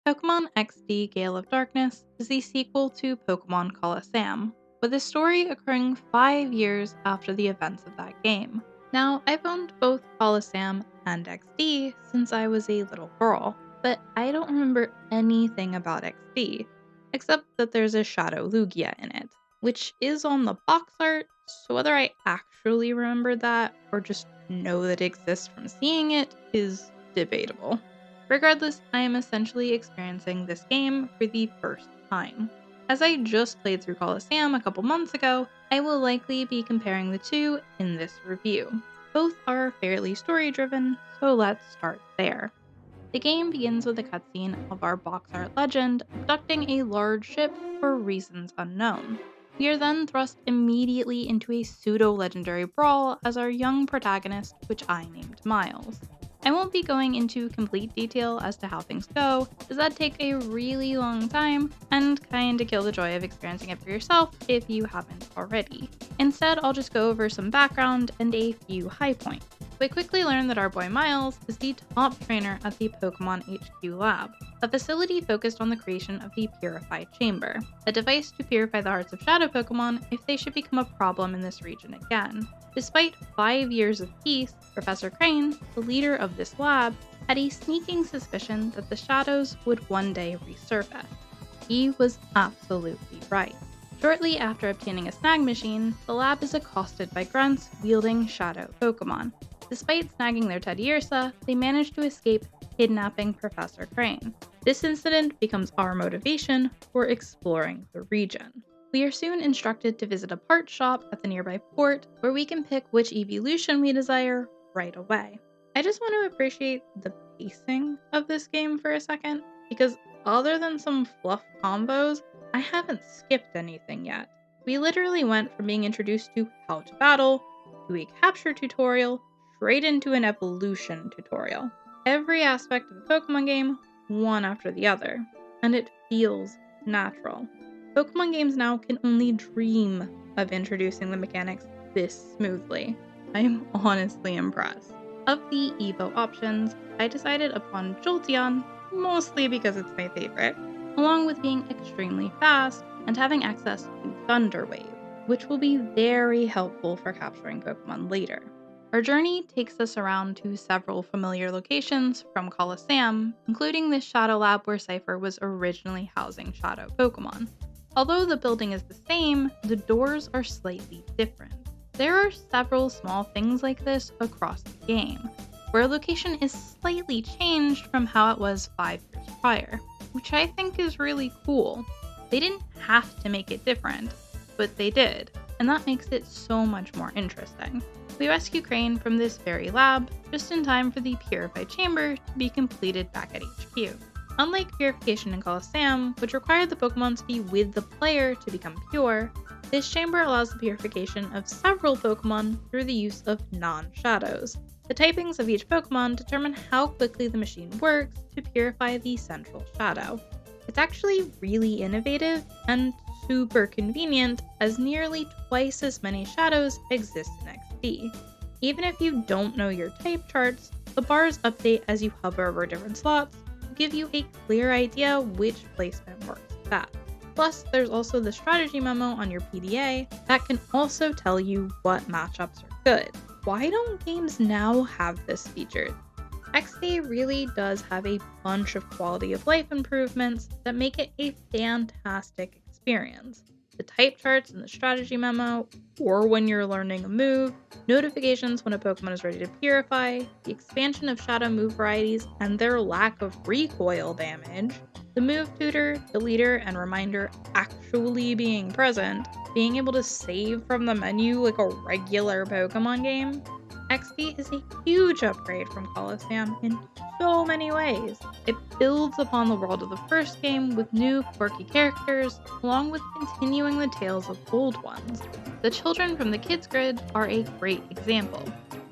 Pokemon XD Gale of Darkness is the sequel to Pokemon Coliseum, with the story occurring 5 years after the events of that game. Now, I've owned both Coliseum and XD since I was a little girl, but I don't remember anything about XD, except that there's a Shadow Lugia in it, which is on the box art, so whether I actually remember that or just know that it exists from seeing it is debatable. Regardless, I am essentially experiencing this game for the first time. As I just played through Coliseum a couple months ago, I will likely be comparing the two in this review. Both are fairly story driven, so let's start there. The game begins with a cutscene of our box art legend abducting a large ship for reasons unknown. We are then thrust immediately into a pseudo legendary brawl as our young protagonist, which I named Miles. I won't be going into complete detail as to how things go, as that'd take a really long time and kinda kill the joy of experiencing it for yourself if you haven't already. Instead, I'll just go over some background and a few high points. We quickly learn that our boy Miles is the top trainer at the Pokemon HQ Lab, a facility focused on the creation of the Purify Chamber, a device to purify the hearts of Shadow Pokemon if they should become a problem in this region again. Despite 5 years of peace, Professor Crane, the leader of this lab, had a sneaking suspicion that the Shadows would one day resurface. He was absolutely right. Shortly after obtaining a snag machine, the lab is accosted by grunts wielding Shadow Pokemon. Despite snagging their Teddiursa, they manage to escape kidnapping Professor Crane. This incident becomes our motivation for exploring the region. We are soon instructed to visit a part shop at the nearby port where we can pick which evolution we desire right away. I just want to appreciate the pacing of this game for a second, because other than some fluff combos, I haven't skipped anything yet. We literally went from being introduced to how to battle, to a capture tutorial, straight into an evolution tutorial. Every aspect of the Pokemon game, one after the other, and it feels natural. Pokemon games now can only dream of introducing the mechanics this smoothly. I am honestly impressed. Of the Evo options, I decided upon Jolteon, mostly because it's my favorite, along with being extremely fast and having access to Thunder Wave, which will be very helpful for capturing Pokemon later. Our journey takes us around to several familiar locations from Coliseum, including this Shadow Lab where Cypher was originally housing Shadow Pokemon. Although the building is the same, the doors are slightly different. There are several small things like this across the game, where a location is slightly changed from how it was 5 years prior, which I think is really cool. They didn't have to make it different, but they did, and that makes it so much more interesting. We rescue Crane from this very lab, just in time for the Purify Chamber to be completed back at HQ. Unlike Purification in Coliseum, which required the Pokemon to be with the player to become pure, this chamber allows the purification of several Pokemon through the use of non-shadows. The typings of each Pokemon determine how quickly the machine works to purify the central shadow. It's actually really innovative and super convenient, as nearly twice as many shadows exist in XD. Even if you don't know your type charts, the bars update as you hover over different slots to give you a clear idea which placement works best. Plus, there's also the strategy memo on your PDA that can also tell you what matchups are good. Why don't games now have this feature? XD really does have a bunch of quality of life improvements that make it a fantastic experience. The type charts in the strategy memo, or when you're learning a move, notifications when a Pokemon is ready to purify, the expansion of shadow move varieties and their lack of recoil damage, the move tutor, the leader, and reminder actually being present, being able to save from the menu like a regular Pokemon game. XD is a huge upgrade from Coliseum in so many ways. It builds upon the world of the first game with new quirky characters, along with continuing the tales of old ones. The children from the Kids Grid are a great example.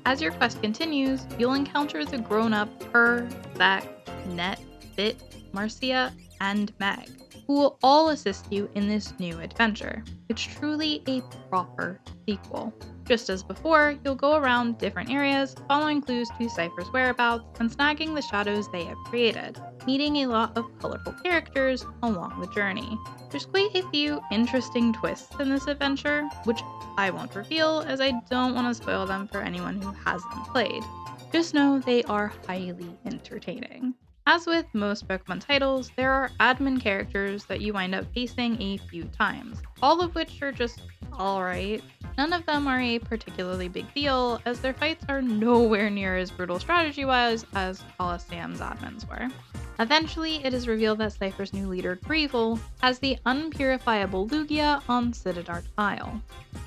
As your quest continues, you'll encounter the grown-up Per, Zach, Net, Bit, Marcia, and Meg, who will all assist you in this new adventure. It's truly a proper sequel. Just as before, you'll go around different areas, following clues to Cypher's whereabouts and snagging the shadows they have created. meeting a lot of colorful characters along the journey. There's quite a few interesting twists in this adventure, which I won't reveal as I don't want to spoil them for anyone who hasn't played. Just know they are highly entertaining. As with most Pokemon titles, there are admin characters that you wind up facing a few times, all of which are just alright. None of them are a particularly big deal, as their fights are nowhere near as brutal strategy-wise as Coliseum's admins were. Eventually, it is revealed that Cypher's new leader, Greevil, has the unpurifiable Lugia on Citadart Isle.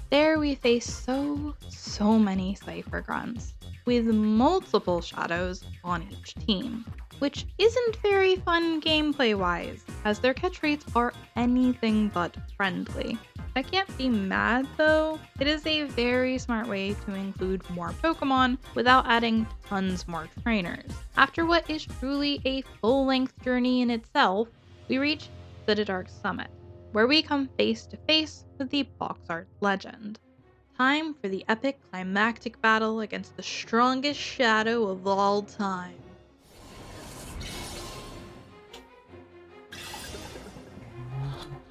There we face so many Cypher grunts, with multiple shadows on each team, which isn't very fun gameplay-wise, as their catch rates are anything but friendly. I can't be mad though, it is a very smart way to include more Pokemon without adding tons more trainers. After what is truly a full-length journey in itself, we reach Citadark Summit, where we come face to face with the box art legend. Time for the epic climactic battle against the strongest shadow of all time.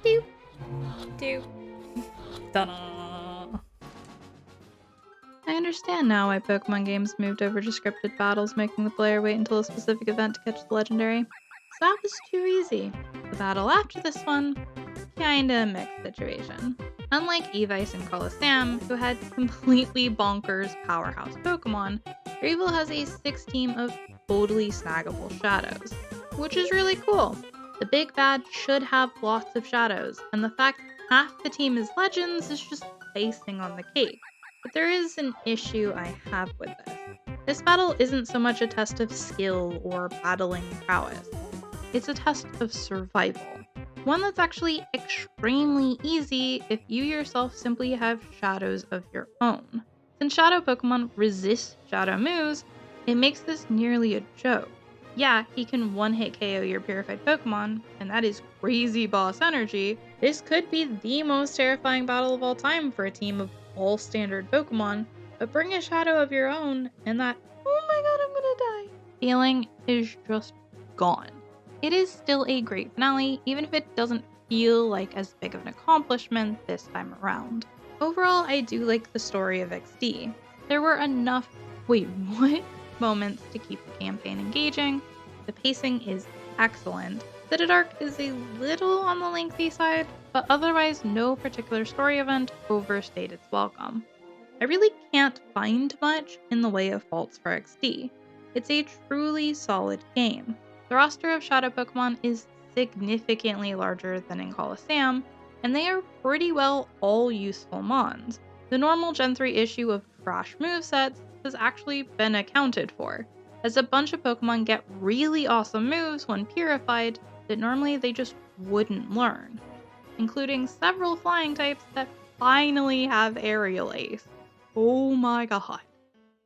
Doop, doop. Ta-da! I understand now why Pokemon games moved over to scripted battles, making the player wait until a specific event to catch the legendary. So that was too easy. The battle after this one, kinda mixed situation. Unlike Evice and Coliseum, who had completely bonkers powerhouse Pokemon, Greevil has a 6 team of totally snaggable shadows, which is really cool. The big bad should have lots of shadows, and the fact half the team is legends is just icing on the cake. But there is an issue I have with this. This battle isn't so much a test of skill or battling prowess. It's a test of survival. One that's actually extremely easy if you yourself simply have shadows of your own. Since shadow Pokemon resist shadow moves, it makes this nearly a joke. Yeah, he can one-hit KO your purified Pokemon, and that is crazy boss energy. This could be the most terrifying battle of all time for a team of all standard Pokemon, but bring a shadow of your own, and that, oh my god, I'm gonna die, feeling is just gone. It is still a great finale, even if it doesn't feel like as big of an accomplishment this time around. Overall, I do like the story of XD. There were enough, wait, what? Moments to keep the campaign engaging. The pacing is excellent. Citadark is a little on the lengthy side, but otherwise no particular story event overstayed its welcome. I really can't find much in the way of faults for XD. It's a truly solid game. The roster of shadow Pokemon is significantly larger than in Coliseum, and they are pretty well all useful mons. The normal Gen 3 issue of trash movesets has actually been accounted for, as a bunch of Pokemon get really awesome moves when purified that normally they just wouldn't learn, including several flying types that finally have Aerial Ace. Oh my god.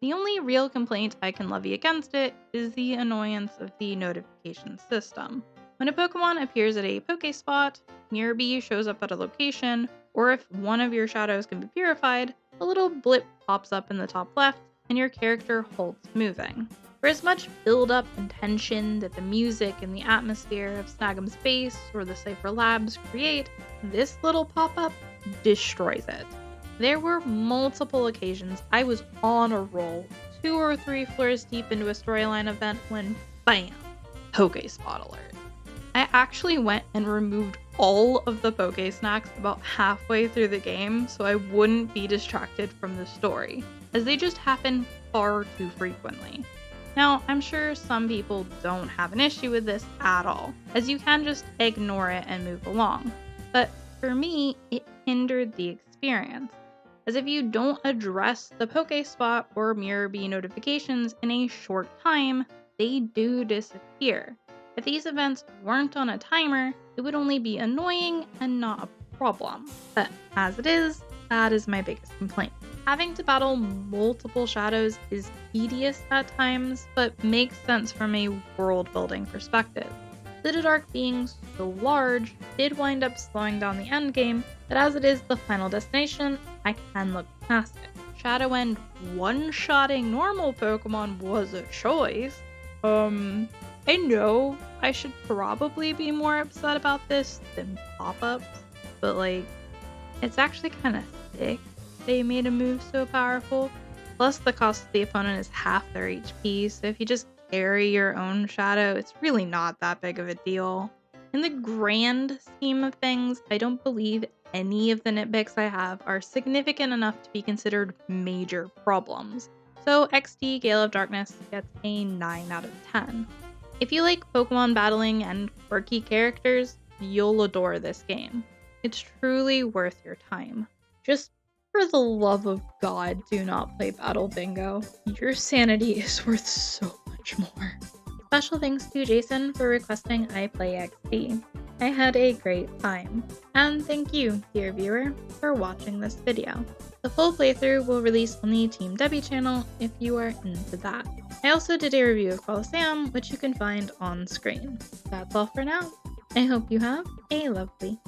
The only real complaint I can levy against it is the annoyance of the notification system. When a Pokemon appears at a Pokespot, Mirabee shows up at a location, or if one of your shadows can be purified, a little blip pops up in the top left and your character holds moving. For as much build-up and tension that the music and the atmosphere of Snag'em's base or the Cypher Labs create, this little pop-up destroys it. There were multiple occasions I was on a roll, 2 or 3 floors deep into a storyline event when BAM! Pokespot alert. I actually went and removed all of the Poke Snacks about halfway through the game so I wouldn't be distracted from the story, as they just happen far too frequently. Now, I'm sure some people don't have an issue with this at all, as you can just ignore it and move along. But for me, it hindered the experience, as if you don't address the Pokespot or Mirabee notifications in a short time, they do disappear. If these events weren't on a timer, it would only be annoying and not a problem. But as it is, that is my biggest complaint. Having to battle multiple shadows is tedious at times, but makes sense from a world-building perspective. Citadark being so large did wind up slowing down the endgame, but as it is the final destination, I can look past it. Shadow End one-shotting normal Pokemon was a choice. I know I should probably be more upset about this than pop-ups, but like, it's actually kind of sick they made a move so powerful. Plus, the cost of the opponent is half their HP, so if you just carry your own shadow, it's really not that big of a deal. In the grand scheme of things, I don't believe any of the nitpicks I have are significant enough to be considered major problems. So XD Gale of Darkness gets a 9 out of 10. If you like Pokemon battling and quirky characters, you'll adore this game. It's truly worth your time. Just for the love of God, do not play Battle Bingo. Your sanity is worth so much more. Special thanks to Jason for requesting I play XD. I had a great time. And thank you, dear viewer, for watching this video. The full playthrough will release on the Team Debbie channel if you are into that. I also did a review of Coliseum, which you can find on screen. That's all for now. I hope you have a lovely